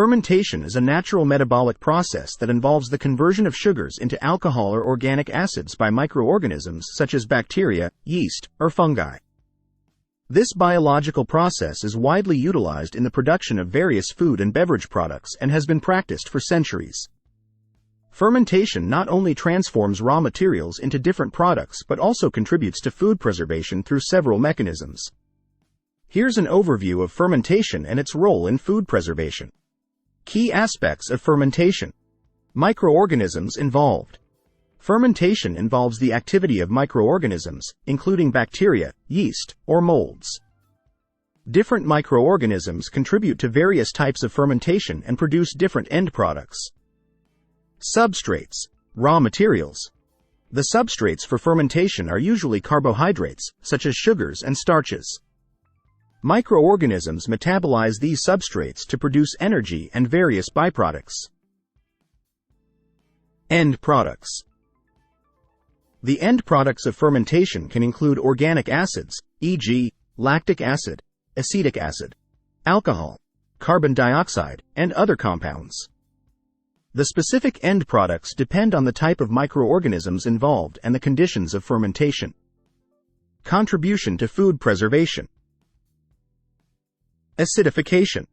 Fermentation is a natural metabolic process that involves the conversion of sugars into alcohol or organic acids by microorganisms such as bacteria, yeast, or fungi. This biological process is widely utilized in the production of various food and beverage products and has been practiced for centuries. Fermentation not only transforms raw materials into different products but also contributes to food preservation through several mechanisms. Here's an overview of fermentation and its role in food preservation. Key aspects of fermentation. Microorganisms involved. Fermentation involves the activity of microorganisms, including bacteria, yeast, or molds. Different microorganisms contribute to various types of fermentation and produce different end products. Substrates, raw materials. The substrates for fermentation are usually carbohydrates, such as sugars and starches. Microorganisms metabolize these substrates to produce energy and various byproducts. End products. The end products of fermentation can include organic acids, e.g., lactic acid, acetic acid, alcohol, carbon dioxide, and other compounds. The specific end products depend on the type of microorganisms involved and the conditions of fermentation. Contribution to food preservation. Acidification.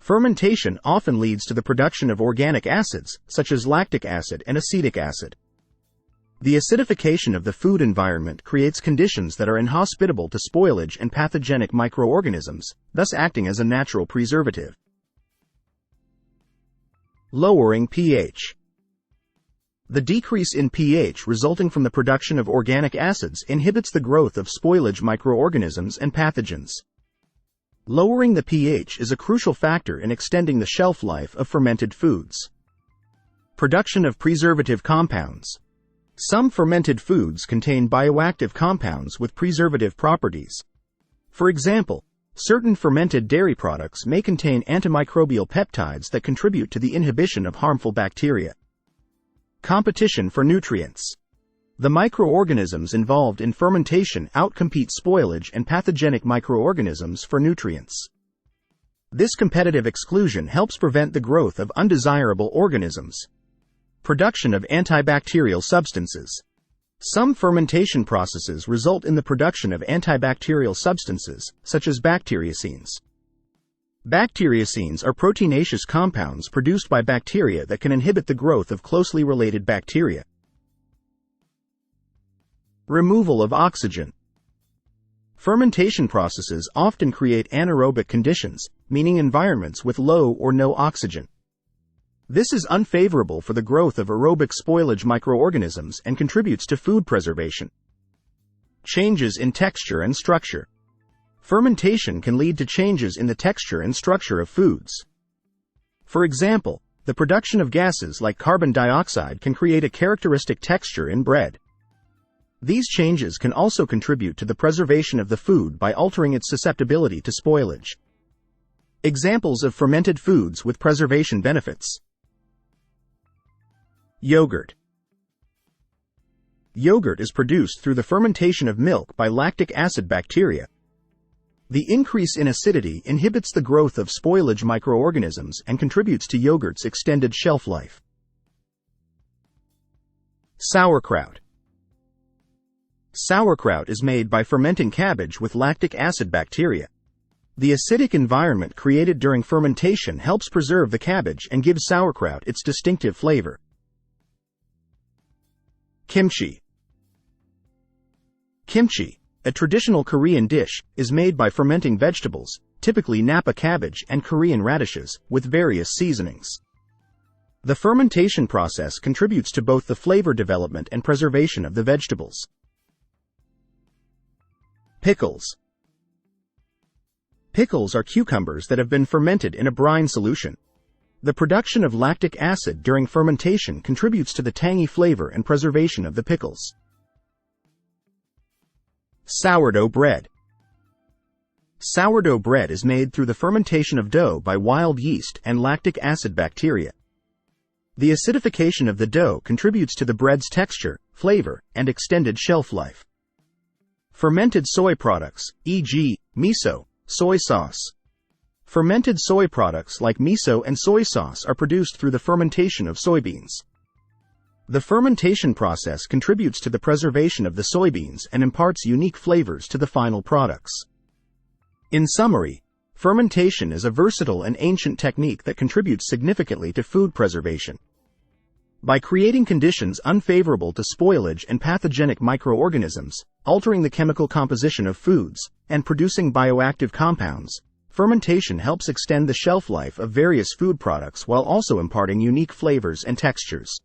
Fermentation often leads to the production of organic acids, such as lactic acid and acetic acid. The acidification of the food environment creates conditions that are inhospitable to spoilage and pathogenic microorganisms, thus acting as a natural preservative. Lowering pH. The decrease in pH resulting from the production of organic acids inhibits the growth of spoilage microorganisms and pathogens. Lowering the pH is a crucial factor in extending the shelf life of fermented foods. Production of preservative compounds. Some fermented foods contain bioactive compounds with preservative properties. For example, certain fermented dairy products may contain antimicrobial peptides that contribute to the inhibition of harmful bacteria. Competition for nutrients. The microorganisms involved in fermentation outcompete spoilage and pathogenic microorganisms for nutrients. This competitive exclusion helps prevent the growth of undesirable organisms. Production of antibacterial substances. Some fermentation processes result in the production of antibacterial substances, such as bacteriocins. Bacteriocins are proteinaceous compounds produced by bacteria that can inhibit the growth of closely related bacteria. Removal of oxygen. Fermentation processes often create anaerobic conditions, meaning environments with low or no oxygen. This is unfavorable for the growth of aerobic spoilage microorganisms and contributes to food preservation. Changes in texture and structure. Fermentation can lead to changes in the texture and structure of foods. For example, the production of gases like carbon dioxide can create a characteristic texture in bread. These changes can also contribute to the preservation of the food by altering its susceptibility to spoilage. Examples of fermented foods with preservation benefits. Yogurt. Yogurt is produced through the fermentation of milk by lactic acid bacteria. The increase in acidity inhibits the growth of spoilage microorganisms and contributes to yogurt's extended shelf life. Sauerkraut. Sauerkraut is made by fermenting cabbage with lactic acid bacteria. The acidic environment created during fermentation helps preserve the cabbage and gives sauerkraut its distinctive flavor. Kimchi. Kimchi, a traditional Korean dish, is made by fermenting vegetables, typically Napa cabbage and Korean radishes, with various seasonings. The fermentation process contributes to both the flavor development and preservation of the vegetables. Pickles. Pickles are cucumbers that have been fermented in a brine solution. The production of lactic acid during fermentation contributes to the tangy flavor and preservation of the pickles. Sourdough bread. Sourdough bread is made through the fermentation of dough by wild yeast and lactic acid bacteria. The acidification of the dough contributes to the bread's texture, flavor, and extended shelf life. Fermented soy products, e.g., miso, soy sauce. Fermented soy products like miso and soy sauce are produced through the fermentation of soybeans. The fermentation process contributes to the preservation of the soybeans and imparts unique flavors to the final products. In summary, fermentation is a versatile and ancient technique that contributes significantly to food preservation. By creating conditions unfavorable to spoilage and pathogenic microorganisms, altering the chemical composition of foods, and producing bioactive compounds, fermentation helps extend the shelf life of various food products while also imparting unique flavors and textures.